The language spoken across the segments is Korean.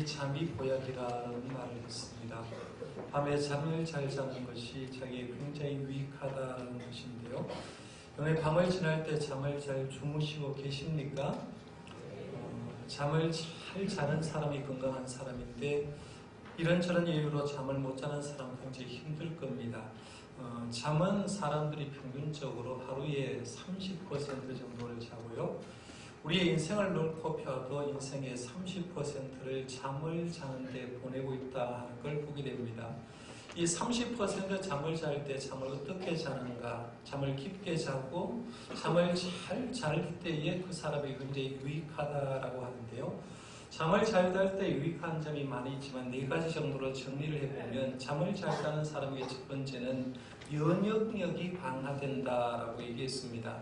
바울이 잠이 보약이라는 말을 했습니다. 밤에 잠을 잘 자는 것이 자기에 굉장히 유익하다는 것인데요. 오늘 밤을 지날 때 잠을 잘 주무시고 계십니까? 잠을 잘 자는 사람이 건강한 사람인데 이런저런 이유로 잠을 못 자는 사람은 굉장히 힘들 겁니다. 잠은 사람들이 평균적으로 하루에 30% 정도를 자고요. 우리의 인생을 놓고 펴도 인생의 30%를 잠을 자는데 보내고 있다 하는 걸 보게 됩니다. 이 30% 잠을 잘 때 잠을 어떻게 자는가? 잠을 깊게 자고 잠을 잘 잘 때에 그 사람이 굉장히 유익하다라고 하는데요. 잠을 잘 잘 때 유익한 점이 많이 있지만 4가지 정도로 정리를 해보면 잠을 잘 자는 사람의 첫 번째는 면역력이 강화된다라고 얘기했습니다.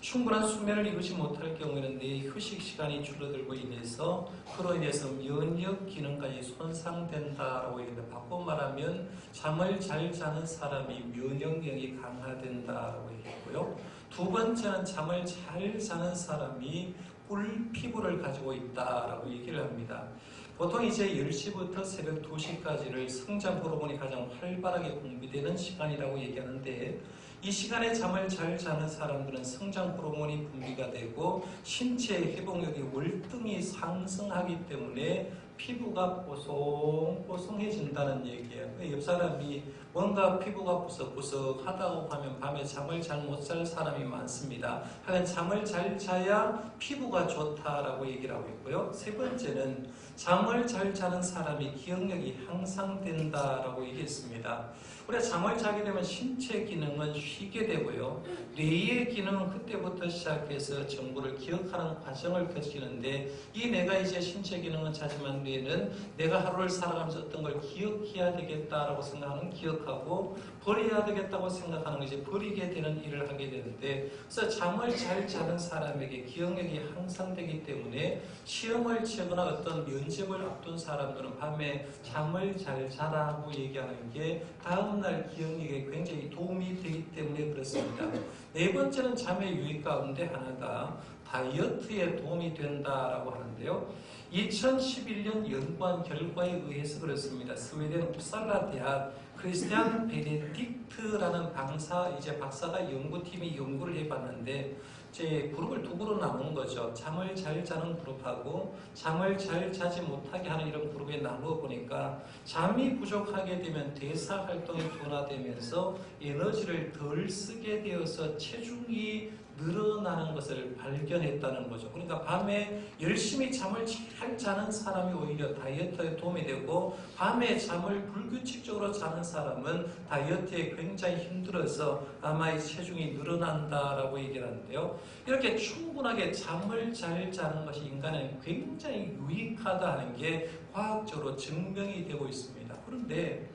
충분한 수면을 이루지 못할 경우에는 내 휴식 시간이 줄어들고 인해서 그로 인해서 면역 기능까지 손상된다라고 얘기합니다. 바꿔 말하면 잠을 잘 자는 사람이 면역력이 강화된다라고 얘기했고요. 두 번째는 잠을 잘 자는 사람이 꿀 피부를 가지고 있다라고 얘기를 합니다. 보통 이제 10시부터 새벽 2시까지를 성장 호르몬이 가장 활발하게 분비되는 시간이라고 얘기하는데 이 시간에 잠을 잘 자는 사람들은 성장 호르몬이 분비가 되고 신체의 회복력이 월등히 상승하기 때문에 피부가 뽀송뽀송해진다는 얘기예요. 옆 사람이 뭔가 피부가 부석부석하다고 하면 밤에 잠을 잘 못 잘 사람이 많습니다. 하여간 잠을 잘 자야 피부가 좋다라고 얘기를 하고 있고요. 세 번째는 잠을 잘 자는 사람이 기억력이 향상된다라고 얘기했습니다. 우리가 잠을 자게 되면 신체 기능은 쉬게 되고요. 뇌의 기능은 그때부터 시작해서 정보를 기억하는 과정을 거치는데 이 내가 이제 신체 기능은 자지만 뇌는 내가 하루를 살아가면서 어떤 걸 기억해야 되겠다라고 생각하는 기억하고 버려야 되겠다고 생각하는 이제 버리게 되는 일을 하게 되는데 그래서 잠을 잘 자는 사람에게 기억력이 향상되기 때문에 시험을 치거나 어떤 면접을 앞둔 사람들은 밤에 잠을 잘 자라고 얘기하는 게 다음날 기억력에 굉장히 도움이 되기 때문에 그렇습니다. 네 번째는 잠의 유익 가운데 하나가 다이어트에 도움이 된다라고 하는데요. 2011년 연구한 결과에 의해서 그렇습니다. 스웨덴 uppsala 대학 크리스티안 베네딕트라는 박사가 연구팀이 연구를 해봤는데 이제 그룹을 두 그룹으로 나눈 거죠. 잠을 잘 자는 그룹하고 잠을 잘 자지 못하게 하는 이런 그룹에 나누어 보니까 잠이 부족하게 되면 대사 활동이 둔화되면서 에너지를 덜 쓰게 되어서 체중이 늘어나는 것을 발견했다는 거죠. 그러니까 밤에 열심히 잠을 잘 자는 사람이 오히려 다이어트에 도움이 되고 밤에 잠을 불규칙적으로 자는 사람은 다이어트에 굉장히 힘들어서 아마 이 체중이 늘어난다라고 얘기를 하는데요. 이렇게 충분하게 잠을 잘 자는 것이 인간에 굉장히 유익하다 하는 게 과학적으로 증명이 되고 있습니다. 그런데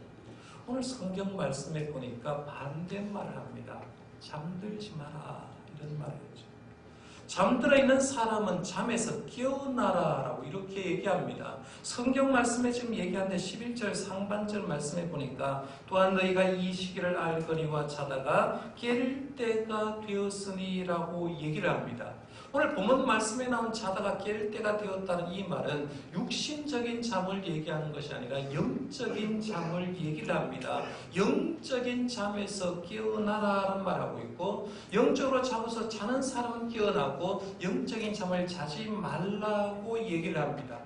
오늘 성경 말씀에 보니까 반대말을 합니다. 잠들지 마라. 이런 말이죠. 잠들어 있는 사람은 잠에서 깨어나라 라고 이렇게 얘기합니다. 성경 말씀에 지금 얘기하는데 11절 상반절 말씀에 보니까 또한 너희가 이 시기를 알거니와 자다가 깰 때가 되었으니 라고 얘기를 합니다. 오늘 본문 말씀에 나온 자다가 깰 때가 되었다는 이 말은 육신적인 잠을 얘기하는 것이 아니라 영적인 잠을 얘기를 합니다. 영적인 잠에서 깨어나라는 말하고 있고 영적으로 자고서 자는 사람은 깨어나고 영적인 잠을 자지 말라고 얘기를 합니다.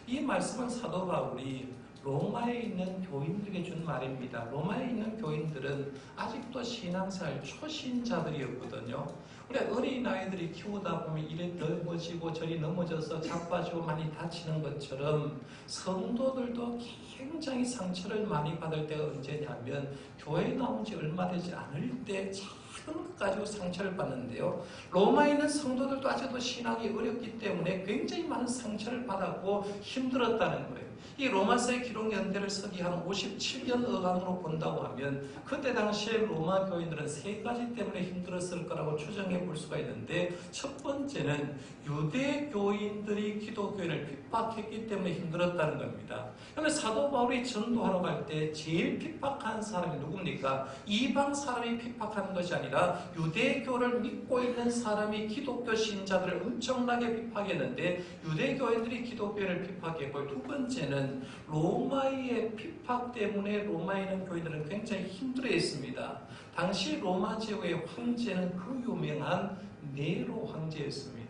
이 말씀은 사도 바울이 로마에 있는 교인들에게 준 말입니다. 로마에 있는 교인들은 아직도 신앙생활 초신자들이었거든요. 우리 어린아이들이 키우다 보면 이래 넘어지고 저리 넘어져서 자빠지고 많이 다치는 것처럼 성도들도 굉장히 상처를 많이 받을 때가 언제냐면 교회에 나온 지 얼마 되지 않을 때 작은 것 가지고 상처를 받는데요. 로마에 있는 성도들도 아직도 신앙이 어렵기 때문에 굉장히 많은 상처를 받았고 힘들었다는 거예요. 이 로마서의 기록 연대를 서기 한 57년 어간으로 본다고 하면 그때 당시에 로마 교인들은 3가지 때문에 힘들었을 거라고 추정해 정리해 볼 수가 있는데, 첫 번째는 유대교인들이 기독교인을 핍박했기 때문에 힘들었다는 겁니다. 그러면 사도 바울이 전도하러 갈 때 제일 핍박한 사람이 누굽니까? 이방 사람이 핍박하는 것이 아니라 유대교를 믿고 있는 사람이 기독교 신자들을 엄청나게 핍박했는데, 유대교인들이 기독교인을 핍박했고, 두 번째는 로마의 핍박 때문에 로마에 있는 교인들은 굉장히 힘들어했습니다. 당시 로마 제국의 황제는 그 유명한 네로 황제였습니다.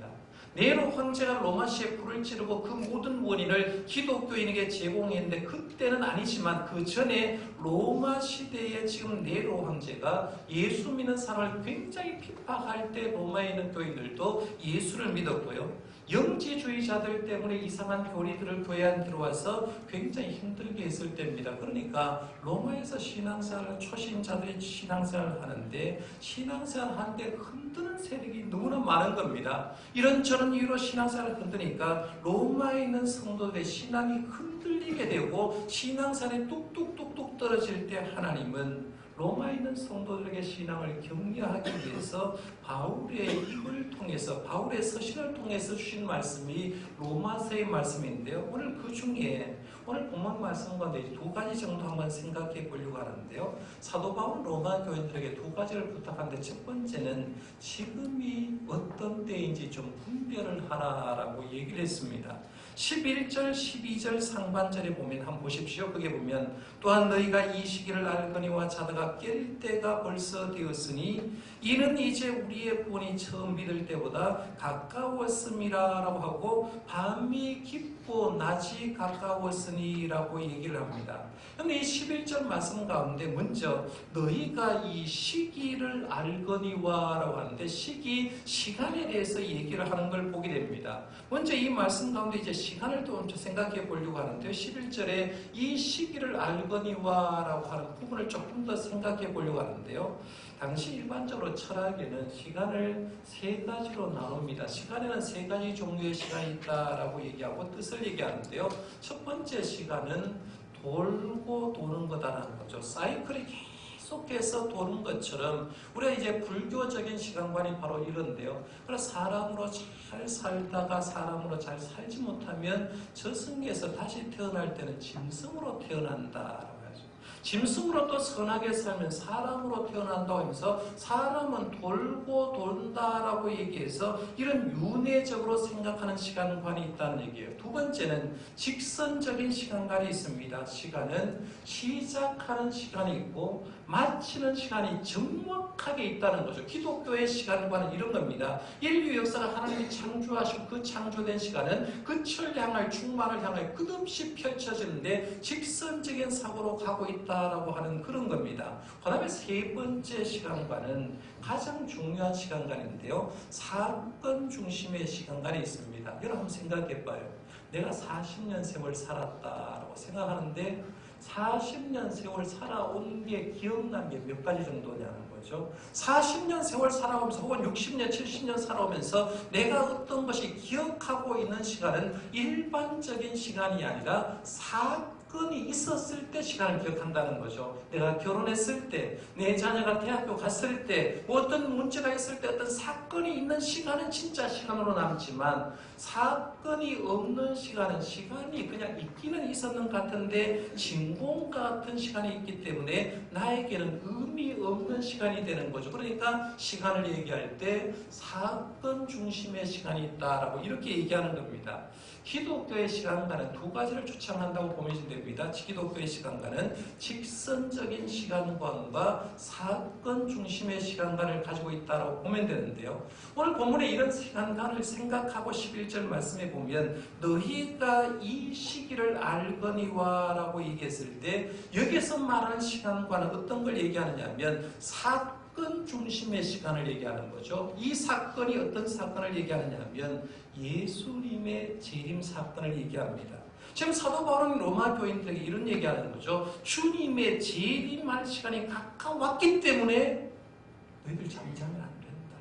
네로 황제가 로마시에 불을 지르고 그 모든 원인을 기독교인에게 제공했는데, 그때는 아니지만 그 전에 로마 시대에 지금 네로 황제가 예수 믿는 사람을 굉장히 핍박할 때 로마에 있는 교인들도 예수를 믿었고요. 영지주의자들 때문에 이상한 교리들을 교회 안 들어와서 굉장히 힘들게 했을 때입니다. 그러니까 로마에서 신앙생활을 초신자들이 신앙생활을 하는데, 신앙생활을 하는데 흔드는 세력이 너무나 많은 겁니다. 이런저런 이유로 신앙생활을 흔드니까 로마에 있는 성도들의 신앙이 흔들리게 되고 신앙생활이 뚝뚝뚝뚝 떨어질 때, 하나님은 로마에 있는 성도들에게 신앙을 격려하기 위해서 바울의 입을 통해서, 바울의 서신을 통해서 주신 말씀이 로마서의 말씀인데요. 오늘 그 중에 오늘 본문 말씀 가운데 두 가지 정도 한번 생각해 보려고 하는데요. 사도 바울은 로마 교인들에게 두 가지를 부탁하는데, 첫 번째는 지금이 어떤 때인지 좀 분별을 하라라고 얘기를 했습니다. 11절, 12절 상반절에 보면 한번 보십시오. 거기에 보면 또한 너희가 이 시기를 알거니와 자다가 깰 때가 벌써 되었으니 이는 이제 우리의 구원이 처음 믿을 때보다 가까웠음이라 라고 하고, 밤이 깊고 낮이 가까웠으니 라고 얘기를 합니다. 그런데 이 11절 말씀 가운데 먼저 너희가 이 시기를 알거니와 라고 하는데, 시간에 대해서 얘기를 하는 걸 보게 됩니다. 먼저 이 말씀 가운데 이제 시간을 좀 생각해 보려고 하는데요. 11절에 이 시기를 알거니와 라고 하는 부분을 조금 더 생각해 보려고 하는데요. 당시 일반적으로 철학에는 시간을 세 가지로 나눕니다. 시간에는 세 가지 종류의 시간이 있다라고 얘기하고 뜻을 얘기하는데요. 첫 번째 시간은 돌고 도는 거다라는 거죠. 사이클이 계속해서 도는 것처럼 우리가 이제 불교적인 시간관이 바로 이런데요. 그래서 사람으로 잘 살다가 사람으로 잘 살지 못하면 저승에서 다시 태어날 때는 짐승으로 태어난다. 짐승으로 또 선하게 살면 사람으로 태어난다고 하면서, 사람은 돌고 돈다라고 얘기해서 이런 윤회적으로 생각하는 시간관이 있다는 얘기예요. 두 번째는 직선적인 시간관이 있습니다. 시간은 시작하는 시간이 있고 마치는 시간이 정확하게 있다는 거죠. 기독교의 시간관은 이런 겁니다. 인류 역사가 하나님이 창조하시고 그 창조된 시간은 끝을 향할, 충만을 향할 끝없이 펼쳐지는데 직선적인 사고로 가고 있다라고 하는 그런 겁니다. 그 다음에 세 번째 시간관은 가장 중요한 시간관인데요. 사건 중심의 시간관이 있습니다. 여러분 한번 생각해봐요. 내가 40년 세월 살았다라고 생각하는데 40년 세월 살아온 게 기억난 게 몇 가지 정도냐는 거죠. 40년 세월 살아오면서 혹은 60년, 70년 살아오면서 내가 어떤 것이 기억하고 있는 시간은 일반적인 시간이 아니라 사건이 있었을 때 시간을 기억한다는 거죠. 내가 결혼했을 때, 내 자녀가 대학교 갔을 때, 어떤 문제가 있을 때 어떤 사건이 있는 시간은 진짜 시간으로 남지만, 사건이 없는 시간은 시간이 그냥 있기는 있었는 것 같은데 진공과 같은 시간이 있기 때문에 나에게는 의미 없는 시간이 되는 거죠. 그러니까 시간을 얘기할 때 사건 중심의 시간이 있다라고 이렇게 얘기하는 겁니다. 기독교의 시간관은 두 가지를 주창한다고 보면 됩니다. 기독교의 시간관은 직선적인 시간관과 사건 중심의 시간관을 가지고 있다고 보면 되는데요. 오늘 본문에 이런 시간관을 생각하고 11절 말씀에 보면 너희가 이 시기를 알거니와 라고 얘기했을 때 여기서 말하는 시간관은 어떤 걸 얘기하느냐 하면 사건 중심의 시간을 얘기하는 거죠. 이 사건이 어떤 사건을 얘기하느냐 하면 예수님의 재림 사건을 얘기합니다. 지금 사도 바울은 로마 교인들에게 이런 얘기하는 거죠. 주님의 재림할 시간이 가까웠기 때문에 너희들 잠자면 안 된다.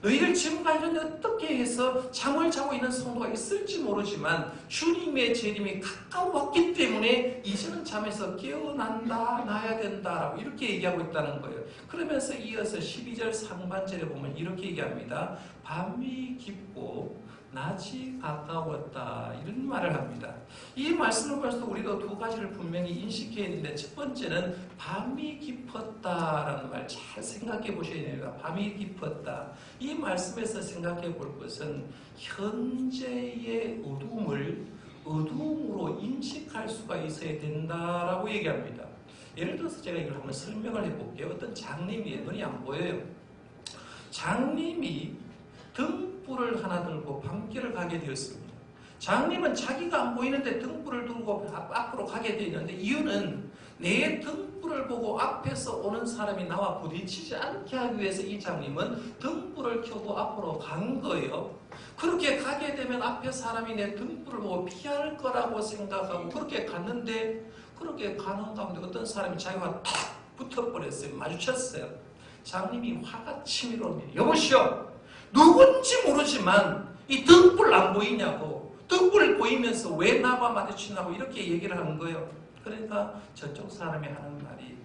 너희들 지금 관련해 어떻게 해서 잠을 자고 있는 성도가 있을지 모르지만 주님의 재림이 가까웠기 때문에 이제는 잠에서 깨어난다, 나야 된다라고 이렇게 얘기하고 있다는 거예요. 그러면서 이어서 12절 상반절에 보면 이렇게 얘기합니다. 밤이 깊고 낮이 가까웠다, 이런 말을 합니다. 이 말씀을 보면서 우리도 두 가지를 분명히 인식해야 했는데, 첫 번째는 밤이 깊었다라는 말 잘 생각해 보셔야 됩니다. 밤이 깊었다. 이 말씀에서 생각해 볼 것은 현재의 어둠을 어둠으로 인식할 수가 있어야 된다라고 얘기합니다. 예를 들어서 제가 이걸 한번 설명을 해볼게요. 어떤 장님이, 눈이 안 보여요. 장님이 등불을 하나 들고 밤길을 가게 되었습니다. 장님은 자기가 안 보이는데 등불을 들고 앞으로 가게 되었는데, 이유는 내 등불을 보고 앞에서 오는 사람이 나와 부딪히지 않게 하기 위해서 이 장님은 등불을 켜고 앞으로 간 거예요. 그렇게 가게 되면 앞에 사람이 내 등불을 보고 피할 거라고 생각하고 그렇게 갔는데, 그렇게 가는 가운데 어떤 사람이 자기와 탁 붙어버렸어요. 마주쳤어요. 장님이 화가 치밀어 옵니다. 여보시오, 누군지 모르지만 이 등불 안 보이냐고, 등불 보이면서 왜 나와 마주치냐고 이렇게 얘기를 하는 거예요. 그러니까 저쪽 사람이 하는 말이,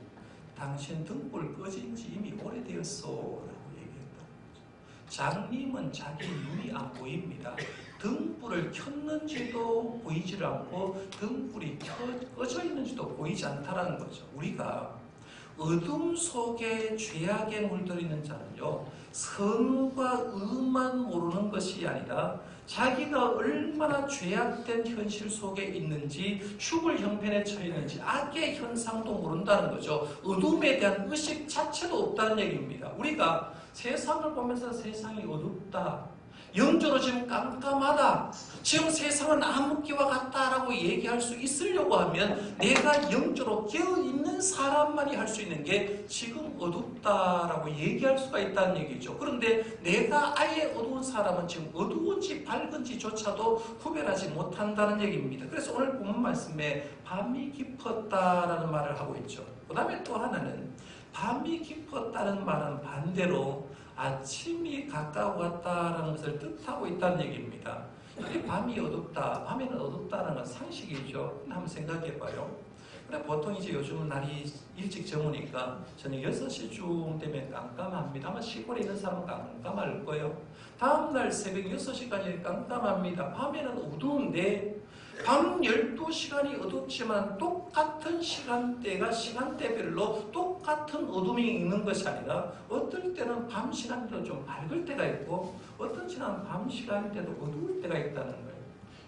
당신 등불 꺼진 지 이미 오래되었어 라고 얘기했다. 장님은 자기 눈이 안 보입니다. 등불을 켰는지도 보이질 않고 등불이 꺼져 있는지도 보이지 않다는 거죠. 우리가 어둠 속에 죄악에 물들이는 자는요, 선과 의만 모르는 것이 아니라 자기가 얼마나 죄악된 현실 속에 있는지, 죽을 형편에 처해 있는지 악의 현상도 모른다는 거죠. 어둠에 대한 의식 자체도 없다는 얘기입니다. 우리가 세상을 보면서 세상이 어둡다, 영적으로 지금 깜깜하다, 지금 세상은 암흑기와 같다라고 얘기할 수 있으려고 하면 내가 영적으로 깨어있는 사람만이 할 수 있는 게 지금 어둡다라고 얘기할 수가 있다는 얘기죠. 그런데 내가 아예 어두운 사람은 지금 어두운지 밝은지조차도 구별하지 못한다는 얘기입니다. 그래서 오늘 본문 말씀에 밤이 깊었다라는 말을 하고 있죠. 그 다음에 또 하나는, 밤이 깊었다는 말은 반대로 아침이 가까웠다라는 것을 뜻하고 있다는 얘기입니다. 이게 밤이 어둡다, 밤에는 어둡다는 건 상식이죠. 한번 생각해 봐요. 그래, 보통 이제 요즘은 날이 일찍 저무니까 저녁 6시쯤 되면 깜깜합니다. 아마 시골에 있는 사람은 깜깜할 거예요. 다음날 새벽 6시까지 깜깜합니다. 밤에는 어두운데, 밤 12시간이 어둡지만 똑같은 시간대가 시간대별로 똑같은 어둠이 있는 것이 아니라, 어떨 때는 밤 시간대도 좀 밝을 때가 있고 어떤 시간은 밤 시간대도 어두울 때가 있다는 거예요.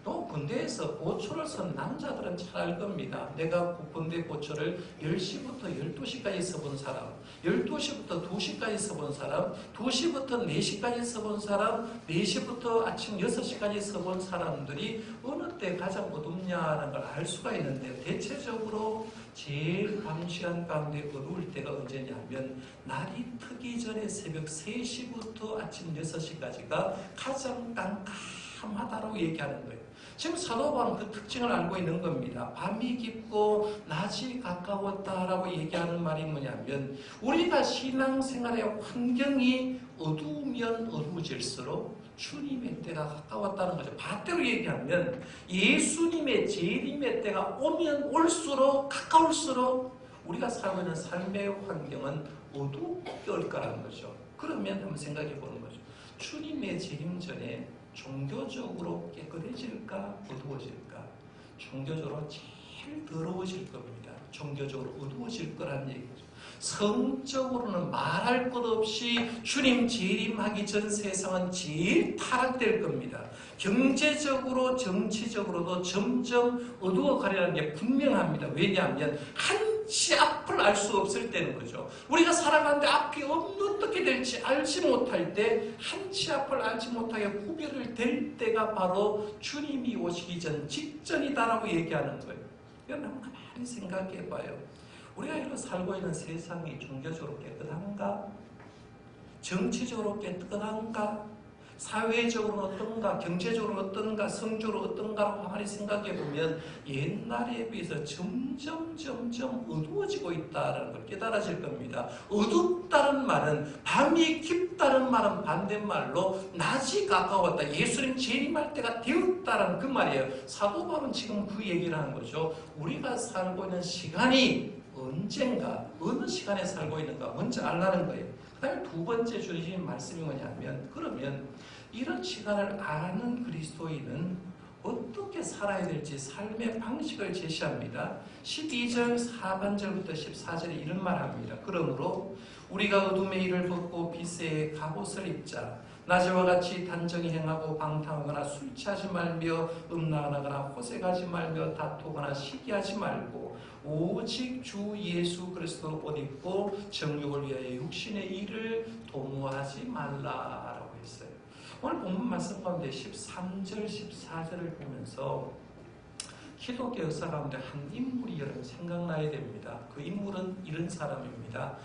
또 군대에서 보초를 선 남자들은 잘 알 겁니다. 내가 군대 보초를 10시부터 12시까지 써본 사람, 12시부터 2시까지 써본 사람, 2시부터 4시까지 써본 사람, 4시부터 아침 6시까지 써본 사람들이 어느 때 가장 어둡냐는 걸 알 수가 있는데, 대체적으로 제일 밤 시간 가운데 어두울 때가 언제냐면 날이 트기 전에 새벽 3시부터 아침 6시까지가 가장 깜깜하다고 얘기하는 거예요. 지금 사도 바울은 그 특징을 알고 있는 겁니다. 밤이 깊고 낮이 가까웠다라고 얘기하는 말이 뭐냐면, 우리가 신앙생활의 환경이 어두우면 어두워질수록 주님의 때가 가까웠다는 거죠. 반대로 얘기하면 예수님의 재림의 때가 오면 올수록, 가까울수록 우리가 살고 있는 삶의 환경은 어둡게 올 거라는 거죠. 그러면 한번 생각해 보는 거죠. 주님의 재림 전에 종교적으로 깨끗해질까, 어두워질까? 종교적으로 제일 더러워질 겁니다. 종교적으로 어두워질 거라는 얘기죠. 성적으로는 말할 것 없이 주님 재림하기 전 세상은 제일 타락될 겁니다. 경제적으로, 정치적으로도 점점 어두워가려는 게 분명합니다. 왜냐하면 한치 앞을 알 수 없을 때는 거죠. 우리가 살아가는데 앞이 어떻게 될지 알지 못할 때, 한치 앞을 알지 못하게 구별을 될 때가 바로 주님이 오시기 전 직전이다라고 얘기하는 거예요. 이건 한번 가만히 생각해 봐요. 우리가 이렇게 살고 있는 세상이 종교적으로 깨끗한가? 정치적으로 깨끗한가? 사회적으로 어떤가, 경제적으로 어떤가, 성적으로 어떤가라고 가만히 생각해 보면 옛날에 비해서 점점 어두워지고 있다는 걸 깨달아질 겁니다. 어둡다는 말은, 밤이 깊다는 말은 반대말로 낮이 가까웠다. 예수님 재림할 때가 되었다는 그 말이에요. 사도 바울은 지금 그 얘기를 하는 거죠. 우리가 살고 있는 시간이 언젠가, 어느 시간에 살고 있는가 먼저 알라는 거예요. 그 다음에 두 번째 주신 말씀이 뭐냐면, 그러면 이런 시간을 아는 그리스도인은 어떻게 살아야 될지 삶의 방식을 제시합니다. 12절 하반절부터 14절에 이런 말을 합니다. 그러므로 우리가 어둠의 일을 벗고 빛의 갑옷을 입자. 낮에와 같이 단정히 행하고 방탕하거나 술 취하지 말며 음란하거나 호색하지 말며 다투거나 시기하지 말고 오직 주 예수 그리스도로 옷 입고 정욕을 위하여 육신의 일을 도모하지 말라라고 했어요. 오늘 본문 말씀 가운데 13절 14절을 보면서 기독교 역사 가운데 한 인물이 여러분 생각나야 됩니다. 그 인물은 이런 사람입니다.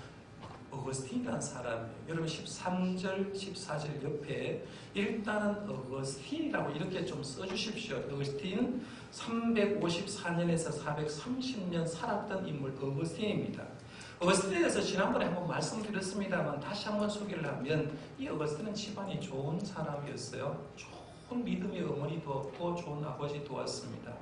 어거스틴이라는 사람이에요. 여러분 13절 14절 옆에 일단은 어거스틴이라고 이렇게 좀 써주십시오. 어거스틴은 354년에서 430년 살았던 인물 어거스틴입니다. 어거스틴에 대해서 지난번에 한번 말씀드렸습니다만 다시 한번 소개를 하면, 이 어거스틴은 집안이 좋은 사람이었어요. 좋은 믿음의 어머니 두었고 좋은 아버지 두었습니다.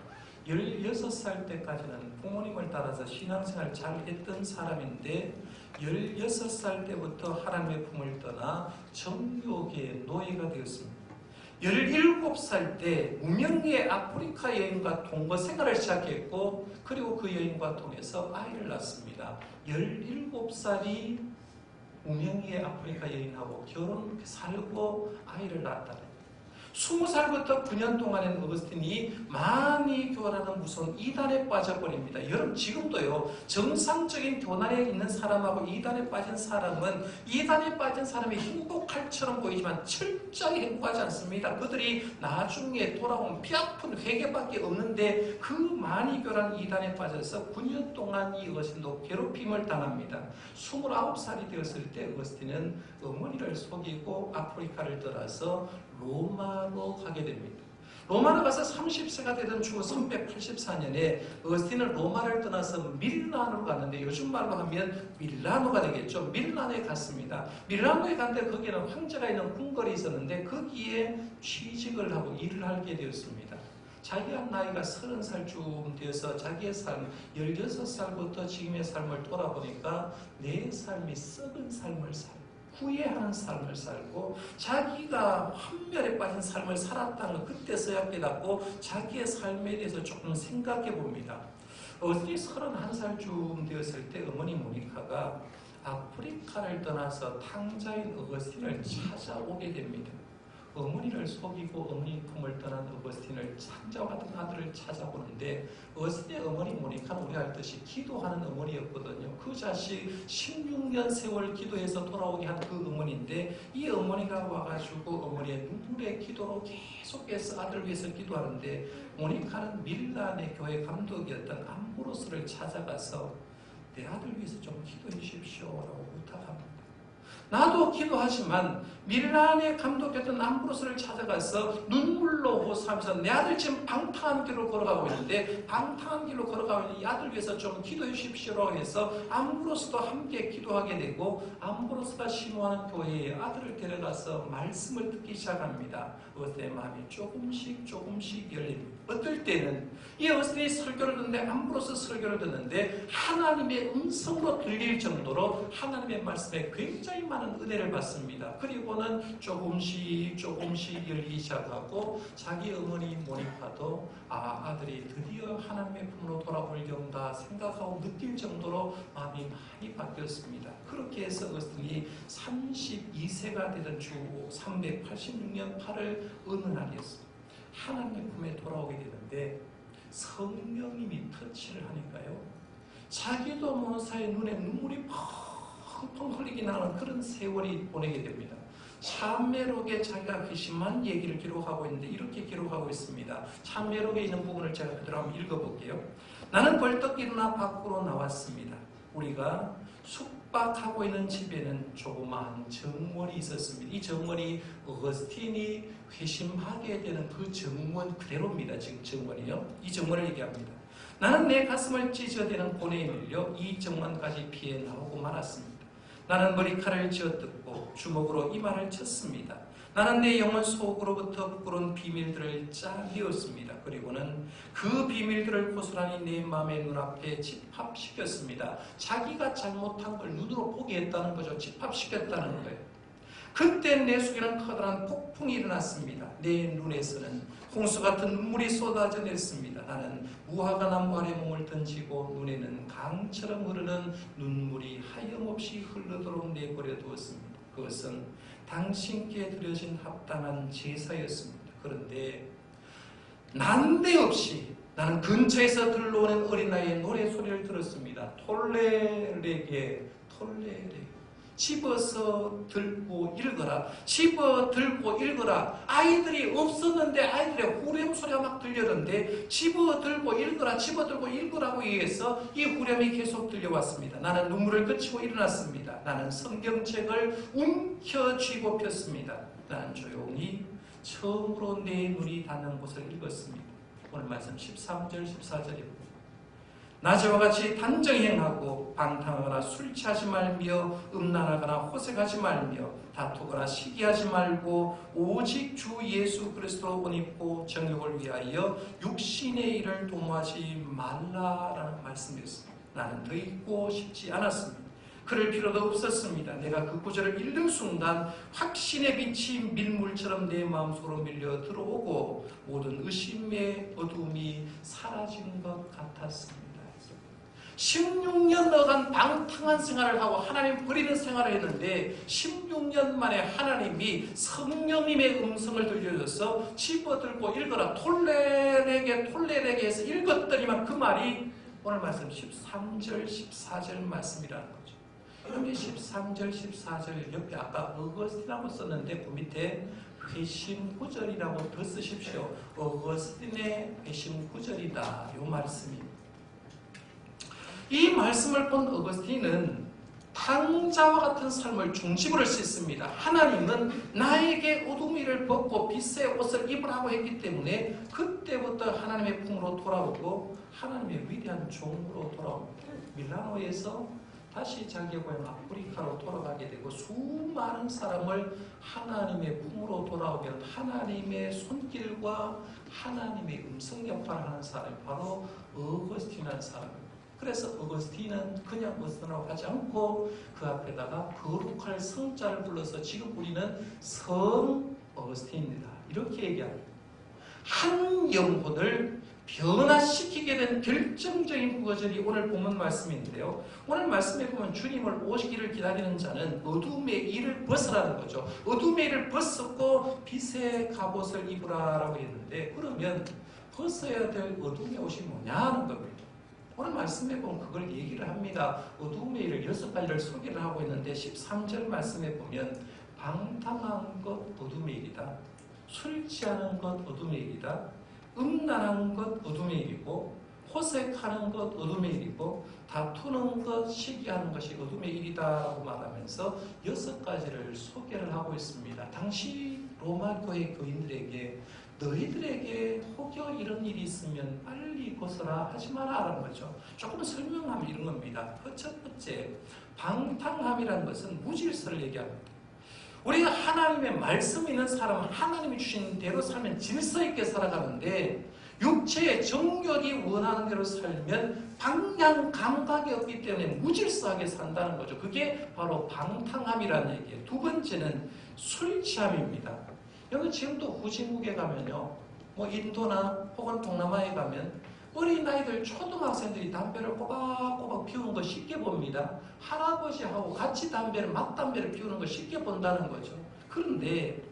16살 때까지는 부모님을 따라서 신앙생활을 잘 했던 사람인데 16살 때부터 하나님의 품을 떠나 정욕의 노예가 되었습니다. 17살 때 무명의 아프리카 여행과 동거 생활을 시작했고, 그리고 그 여행과 통해서 아이를 낳습니다. 17살이 무명의 아프리카 여행하고 결혼 살고 아이를 낳았다. 20살부터 9년 동안에는 어거스틴이 많이 교란하는 무서운 이단에 빠져버립니다. 여러분 지금도요, 정상적인 교단에 있는 사람하고 이단에 빠진 사람은 이단에 빠진 사람이 행복할처럼 보이지만 철저히 행복하지 않습니다. 그들이 나중에 돌아온 피아픈 회개밖에 없는데 그 많이 교란 이단에 빠져서 9년 동안 이 어거스틴도 괴롭힘을 당합니다. 29살이 되었을 때 어거스틴은 어머니를 속이고 아프리카를 떠나서 로마로 가게 됩니다. 로마로 가서 30세가 되던 주 384년에 어거스틴은 로마를 떠나서 밀라노로 갔는데, 요즘 말로 하면 밀라노가 되겠죠. 밀라노에 갔습니다. 밀라노에 갔는데 거기에는 황제가 있는 궁궐이 있었는데 거기에 취직을 하고 일을 하게 되었습니다. 자기가 나이가 30살쯤 되어서 자기의 삶, 16살부터 지금의 삶을 돌아보니까 내 삶이 썩은 삶을 살고 후회하는 삶을 살고 자기가 환멸에 빠진 삶을 살았다는 걸 그때서야 깨닫고 자기의 삶에 대해서 조금 생각해 봅니다. 어머니 31살쯤 되었을 때 어머니 모니카가 아프리카를 떠나서 탕자인 어거스틴을 찾아오게 됩니다. 어머니를 속이고 어머니 품을 떠난 어거스틴을 창자와 같은 아들을 찾아보는데, 어거스틴의 어머니 모니카는 우리가 알듯이 기도하는 어머니였거든요. 그 자식 16년 세월 기도해서 돌아오게 한 그 어머니인데, 이 어머니가 와가지고 어머니의 눈물의 기도로 계속해서 아들을 위해서 기도하는데, 모니카는 밀란의 교회 감독이었던 암브로스를 찾아가서 내 아들 위해서 좀 기도해 주십시오 라고 부탁합니다. 나도 기도하지만 밀란의 감독이었던 암브로스를 찾아가서 눈물로 호소하면서 내 아들 지금 방탕한 길로 걸어가고 있는데 방탕한 길로 걸어가고 있는 이 아들 위해서 좀 기도해 주십시오라고 해서 암브로스도 함께 기도하게 되고, 암브로스가 신호하는 교회에 아들을 데려가서 말씀을 듣기 시작합니다. 어때 마음이 조금씩 열립니다. 어떨 때는 이 어스틴이 설교를 듣는데, 암브로스 설교를 듣는데 하나님의 음성으로 들릴 정도로 하나님의 말씀에 굉장히 많은 은혜를 받습니다. 그리고는 조금씩 열리기 시작하고, 자기 어머니 모니카도 아들이 드디어 하나님의 품으로 돌아올 경다 생각하고 느낄 정도로 마음이 많이 바뀌었습니다. 그렇게 해서 어스틴이 32세가 되던 주 386년 8월 어느 날이었습니다. 하나님의 품에 돌아오게 되는데 성령님이 터치를 하니까요, 자기도 모르는 사이에 눈에 눈물이 펑펑 흘리게 나는 그런 세월이 보내게 됩니다. 참매록에 자기가 심한 얘기를 기록하고 있는데 이렇게 기록하고 있습니다. 참매록에 있는 부분을 제가 그대로 한번 읽어볼게요. 나는 벌떡 일어나 밖으로 나왔습니다. 우리가 핍박하고 있는 집에는 조그마한 정원이 있었습니다. 이 정원이 어거스틴이 회심하게 되는 그 정원 그대로입니다. 지금 정원이요. 이 정원을 얘기합니다. 나는 내 가슴을 찢어대는 고뇌에 밀려 이 정원까지 피해 나오고 말았습니다. 나는 머리칼을 쥐어뜯고 주먹으로 이마를 쳤습니다. 나는 내 영혼 속으로부터 부끄러운 비밀들을 짜내었습니다. 그리고는 그 비밀들을 고스란히 내 마음의 눈앞에 집합시켰습니다. 자기가 잘못한 걸 눈으로 보게 했다는 거죠. 집합시켰다는 거예요. 그때 내 속에는 커다란 폭풍이 일어났습니다. 내 눈에서는 홍수 같은 눈물이 쏟아져 냈습니다. 나는 무화과 나무 아래 몸을 던지고 눈에는 강처럼 흐르는 눈물이 하염없이 흐르도록 내버려 두었습니다. 그것은 당신께 드려진 합당한 제사였습니다. 그런데 난데없이 나는 근처에서 들러오는 어린아이의 노래소리를 들었습니다. 톨레레게 톨레레게 집어서 들고 읽어라. 집어 들고 읽어라. 아이들이 없었는데 아이들의 후렴 소리가 막 들려던데 집어 들고 읽어라. 집어 들고 읽으라고 얘기해서 이 후렴이 계속 들려왔습니다. 나는 눈물을 그치고 일어났습니다. 나는 성경책을 움켜쥐고 폈습니다. 나는 조용히 처음으로 내 눈이 닿는 곳을 읽었습니다. 오늘 말씀 13절 14절입니다. 낮에와 같이 단정히 행하고 방탕하거나 술 취하지 말며 음란하거나 호색하지 말며 다투거나 시기하지 말고 오직 주 예수 그리스도로 옷 입고 정욕을 위하여 육신의 일을 도모하지 말라라는 말씀이었습니다. 나는 더 읽고 싶지 않았습니다. 그럴 필요도 없었습니다. 내가 그 구절을 읽는 순간 확신의 빛이 밀물처럼 내 마음속으로 밀려 들어오고 모든 의심의 어둠이 사라진 것 같았습니다. 16년간 방탕한 생활을 하고 하나님 버리는 생활을 했는데 16년 만에 하나님이 성령님의 음성을 들려줘서 집어들고 읽어라. 톨레레게 해서 읽었더니만 그 말이 오늘 말씀 13절 14절 말씀이라는 거죠. 여기 13절 14절 옆에 아까 어거스틴이라고 썼는데 그 밑에 회심 구절이라고 더 쓰십시오. 어거스틴의 회심 구절이다. 이 말씀입니다. 이 말씀을 본 어거스틴은 탕자와 같은 삶을 중심으로 씻습니다. 하나님은 나에게 어둠이를 벗고 빛의 옷을 입으라고 했기 때문에 그때부터 하나님의 품으로 돌아오고 하나님의 위대한 종으로 돌아옵니다. 밀라노에서 다시 자기의 고향 아프리카로 돌아가게 되고 수많은 사람을 하나님의 품으로 돌아오면 하나님의 손길과 하나님의 음성 역할을 하는 사람이 바로 어거스틴이라는 사람입니다. 그래서 어거스틴은 그냥 어거스틴이라고 하지 않고 그 앞에다가 거룩할 성자를 불러서 지금 우리는 성 어거스틴입니다. 이렇게 얘기합니다. 한 영혼을 변화시키게 된 결정적인 구절이 오늘 본문 말씀인데요. 오늘 말씀에 보면 주님을 오시기를 기다리는 자는 어둠의 일을 벗으라는 거죠. 어둠의 일을 벗고 빛의 갑옷을 입으라라고 했는데 그러면 벗어야 될 어둠의 옷이 뭐냐는 겁니다. 오늘 말씀에 보면 그걸 얘기를 합니다. 어둠의 일을 6가지를 소개를 하고 있는데 13절 말씀에 보면 방탕한 것 어둠의 일이다. 술 취하는 것 어둠의 일이다. 음란한 것 어둠의 일이고 호색하는 것 어둠의 일이고 다투는 것 시기하는 것이 어둠의 일이다라고 말하면서 6가지를 소개를 하고 있습니다. 당시 로마 교회 교인들에게 너희들에게 혹여 이런 일이 있으면 빨리 벗어라 하지 마라 라는 거죠. 조금 설명하면 이런 겁니다. 첫 번째, 방탕함이라는 것은 무질서를 얘기합니다. 우리가 하나님의 말씀이 있는 사람은 하나님이 주신 대로 살면 질서 있게 살아가는데 육체의 정욕이 원하는 대로 살면 방향 감각이 없기 때문에 무질서하게 산다는 거죠. 그게 바로 방탕함이라는 얘기예요. 두 번째는 술 취함입니다. 여기 지금도 후진국에 가면요, 뭐 인도나 혹은 동남아에 가면 어린아이들, 초등학생들이 담배를 꼬박꼬박 피우는 거 쉽게 봅니다. 할아버지하고 같이 맞담배를 피우는 거 쉽게 본다는 거죠. 그런데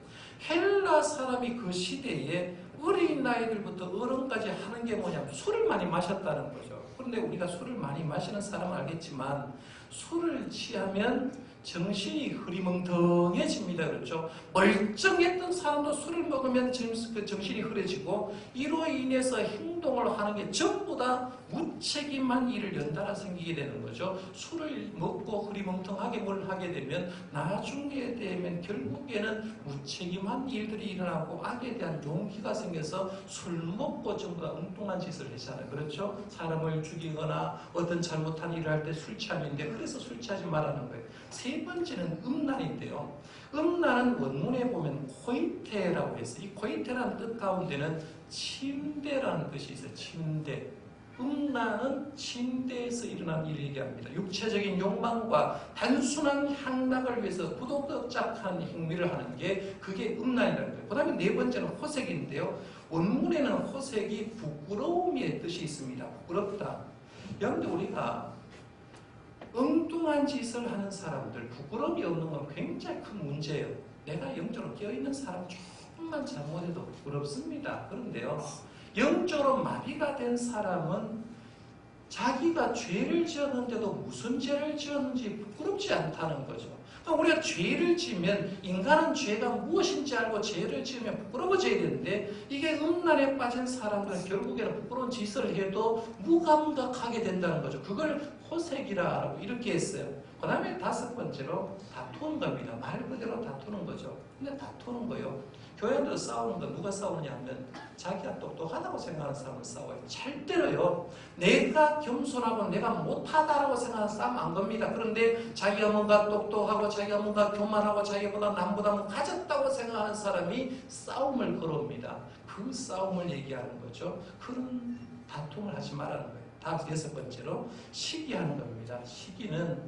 헬라 사람이 그 시대에 어린아이들부터 어른까지 하는 게 뭐냐면 술을 많이 마셨다는 거죠. 그런데 우리가 술을 많이 마시는 사람은 알겠지만 술을 취하면 정신이 흐리멍텅해집니다. 그렇죠? 멀쩡했던 사람도 술을 먹으면 정신이 흐려지고 이로 인해서 행동을 하는 게 전부 다 무책임한 일을 연달아 생기게 되는 거죠. 술을 먹고 흐리멍텅하게 뭘 하게 되면 나중에 되면 결국에는 무책임한 일들이 일어나고 악에 대한 용기가 생겨서 술 먹고 전부 다 엉뚱한 짓을 하잖아요. 그렇죠? 사람을 죽이거나 어떤 잘못한 일을 할 때 술 취함인데 그래서 술 취하지 말라는 거예요. 세 번째는 음란인데요. 음란은 원문에 보면 코이테라고 했어요. 이 코이테라는 뜻 가운데는 침대라는 뜻이 있어요. 침대. 음란은 침대에서 일어난 일을 얘기합니다. 육체적인 욕망과 단순한 향락을 위해서 부도덕작한 행위를 하는 게 그게 음란이라는 거예요. 그 다음에 네 번째는 호색인데요. 원문에는 호색이 부끄러움의 뜻이 있습니다. 부끄럽다. 여러분들 우리가 엉뚱한 짓을 하는 사람들, 부끄러움이 없는 건 굉장히 큰 문제예요. 내가 영적으로 깨어있는 사람 조금만 잘못해도 부끄럽습니다. 그런데요, 영적으로 마비가 된 사람은 자기가 죄를 지었는데도 무슨 죄를 지었는지 부끄럽지 않다는 거죠. 그러니까 우리가 죄를 지으면 인간은 죄가 무엇인지 알고 죄를 지으면 부끄러워져야 되는데 이게 음란에 빠진 사람들은 결국에는 부끄러운 짓을 해도 무감각하게 된다는 거죠. 그걸 호색이라고 이렇게 했어요. 그 다음에 다섯 번째로 다투는 겁니다. 말 그대로 다투는 거죠. 근데 다투는 거요. 교회 안에서 싸우는 거 누가 싸우느냐 하면 자기가 똑똑하다고 생각하는 사람을 싸워요. 절대로요. 내가 겸손하고 내가 못하다라고 생각하는 싸움 안 겁니다. 그런데 자기가 뭔가 똑똑하고 자기가 뭔가 교만하고 자기보다 남보다 가졌다고 생각하는 사람이 싸움을 걸어옵니다. 그 싸움을 얘기하는 거죠. 그런 다툼을 하지 말라는 거예요. 다음 여섯 번째로 시기하는 겁니다. 시기는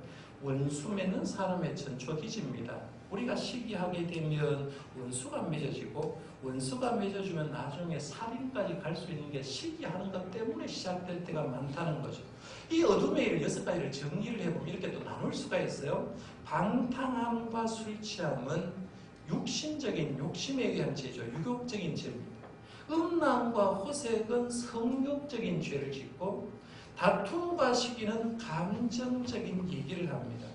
원수 맺는 사람의 전초기지입니다. 우리가 시기하게 되면 원수가 맺어지고 원수가 맺어주면 나중에 살인까지 갈 수 있는 게 시기하는 것 때문에 시작될 때가 많다는 거죠. 이 어둠의 일 여섯 가지를 정리를 해보면 이렇게 또 나눌 수가 있어요. 방탕함과 술 취함은 육신적인 욕심에 의한 죄죠. 유욕적인 죄입니다. 음란과 호색은 성욕적인 죄를 짓고 다툼과 시기는 감정적인 얘기를 합니다.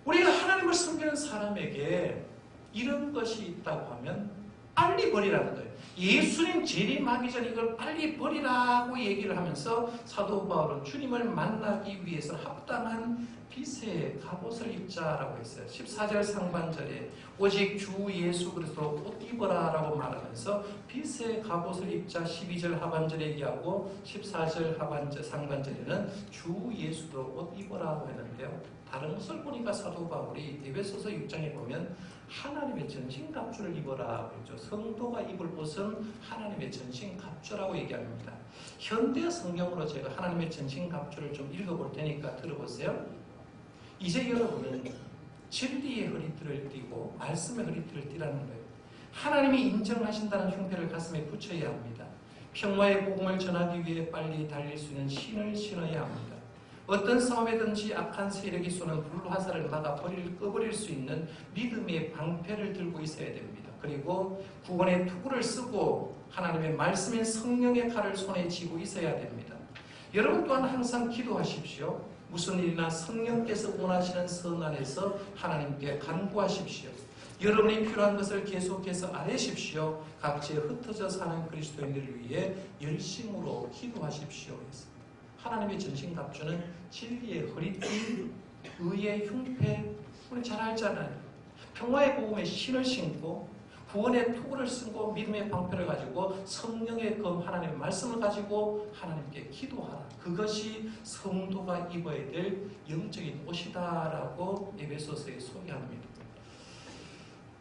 우리가 하나님을 섬기는 사람에게 이런 것이 있다고 하면 빨리 버리라는 거예요. 예수님 재림하기 전에 이걸 빨리 버리라고 얘기를 하면서 사도 바울은 주님을 만나기 위해서 합당한 빛의 갑옷을 입자라고 했어요. 14절 상반절에 오직 주 예수 그리스도 옷 입어라라고 말하면서 빛의 갑옷을 입자 12절 하반절에 얘기하고 14절 상반절에는 주 예수도 옷 입어라고 했는데요. 다른 것을 보니까 사도 바울이 에베소서 6장에 보면 하나님의 전신갑주를 입어라 그랬죠. 성도가 입을 옷은 하나님의 전신갑주라고 얘기합니다. 현대 성경으로 제가 하나님의 전신갑주를 좀 읽어볼 테니까 들어보세요. 이제 여러분은 진리의 허리띠를 띠고 말씀의 허리띠를 띠라는 거예요. 하나님이 인정하신다는 흉패를 가슴에 붙여야 합니다. 평화의 복음을 전하기 위해 빨리 달릴 수 있는 신을 신어야 합니다. 어떤 싸움에든지 악한 세력이 쏘는 불화살을 막아 꺼버릴 수 있는 믿음의 방패를 들고 있어야 됩니다. 그리고 구원의 투구를 쓰고 하나님의 말씀인 성령의 칼을 손에 쥐고 있어야 됩니다. 여러분 또한 항상 기도하십시오. 무슨 일이나 성령께서 원하시는 선 안에서 하나님께 간구하십시오. 여러분이 필요한 것을 계속해서 아뢰십시오. 각지에 흩어져 사는 그리스도인들을 위해 열심으로 기도하십시오. 하나님의 전신갑주는 진리의 허리띠, 의의 흉패, 우리 잘 알잖아요. 평화의 복음의 신을 신고 구원의 투구를 쓰고 믿음의 방패를 가지고 성령의 검 하나님의 말씀을 가지고 하나님께 기도하라. 그것이 성도가 입어야 될 영적인 옷이다라고 에베소서에 소개합니다.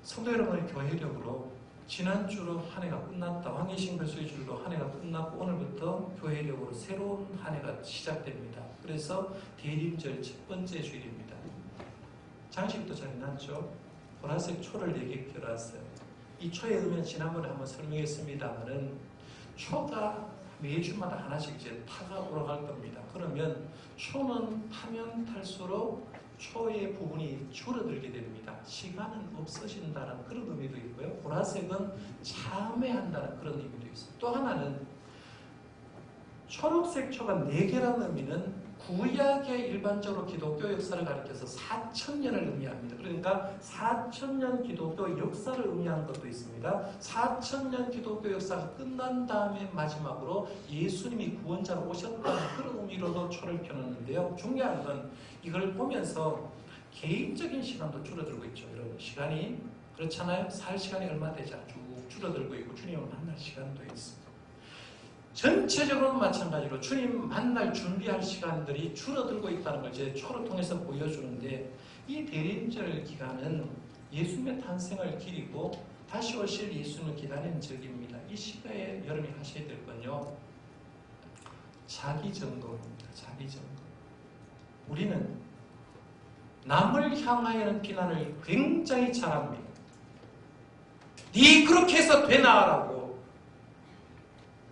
성도 여러분의 교회력으로 지난주로 한 해가 끝났다. 황희신 교수의 줄로 한 해가 끝났고 오늘부터 교회력으로 새로운 한 해가 시작됩니다. 그래서 대림절 첫 번째 주일입니다. 장식도 잘 해놨죠. 보라색 초를 4개 껴놨어요. 이 초의 의미는 지난번에 한번 설명했습니다만은 초가 매주마다 하나씩 이제 타가 올라갈 겁니다. 그러면 초는 타면 탈수록 초의 부분이 줄어들게 됩니다. 시간은 없어진다는 그런 의미도 있고요. 보라색은 참회한다는 그런 의미도 있어요. 또 하나는 초록색 초가 4개라는 의미는 구약의 일반적으로 기독교 역사를 가리켜서 4,000년을 의미합니다. 그러니까 4,000년 기독교 역사를 의미하는 것도 있습니다. 4,000년 기독교 역사가 끝난 다음에 마지막으로 예수님이 구원자로 오셨다는 그런 의미로도 초를 펴놓는데요. 중요한 건 이걸 보면서 개인적인 시간도 줄어들고 있죠. 여러분, 시간이 그렇잖아요. 살 시간이 얼마 되지 않고 쭉 줄어들고 있고 주님을 만날 시간도 있습니다. 전체적으로 마찬가지로 주님 만날 준비할 시간들이 줄어들고 있다는 걸 제 초를 통해서 보여주는데, 이 대림절 기간은 예수님의 탄생을 기리고 다시 오실 예수님을 기다리는 절기입니다. 이 시기에 여러분이 하셔야 될 건요, 자기 점검입니다. 자기 점검. 우리는 남을 향하여는 비난을 굉장히 잘합니다. 네 그렇게 해서 되나? 라고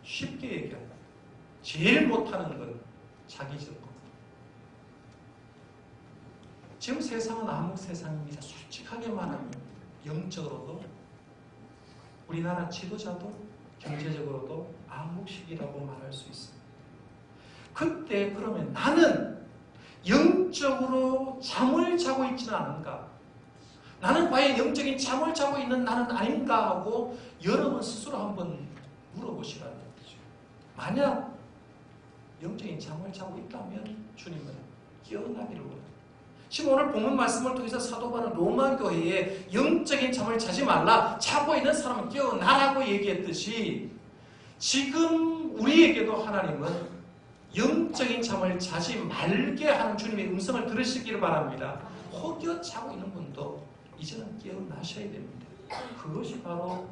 쉽게 얘기합니다. 제일 못하는 건 자기 점검. 지금 세상은 암흑 세상입니다. 솔직하게 말하면 영적으로도 우리나라 지도자도 경제적으로도 암흑시기라고 말할 수 있습니다. 그때 그러면 나는 영적으로 잠을 자고 있지는 않은가? 나는 과연 영적인 잠을 자고 있는 나는 아닌가 하고 여러분 스스로 한번 물어보시라는 거죠. 만약 영적인 잠을 자고 있다면 주님은 깨어나기를 원합니다. 지금 오늘 본문 말씀을 통해서 사도 바울은 로마 교회에 영적인 잠을 자지 말라, 자고 있는 사람은 깨어나라고 얘기했듯이 지금 우리에게도 하나님은 영적인 잠을 자지 말게 하는 주님의 음성을 들으시기를 바랍니다. 혹여 자고 있는 분도 이제는 깨어나셔야 됩니다. 그것이 바로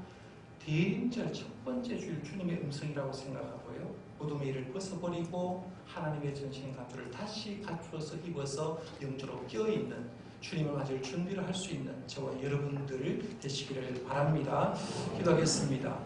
대림절 첫 번째 주일 주님의 음성이라고 생각하고요. 어둠의 일을 벗어버리고 하나님의 전신 갑주를 다시 갖추어서 입어서 영적으로 깨어있는 주님을 맞을 준비를 할 수 있는 저와 여러분들 되시기를 바랍니다. 기도하겠습니다.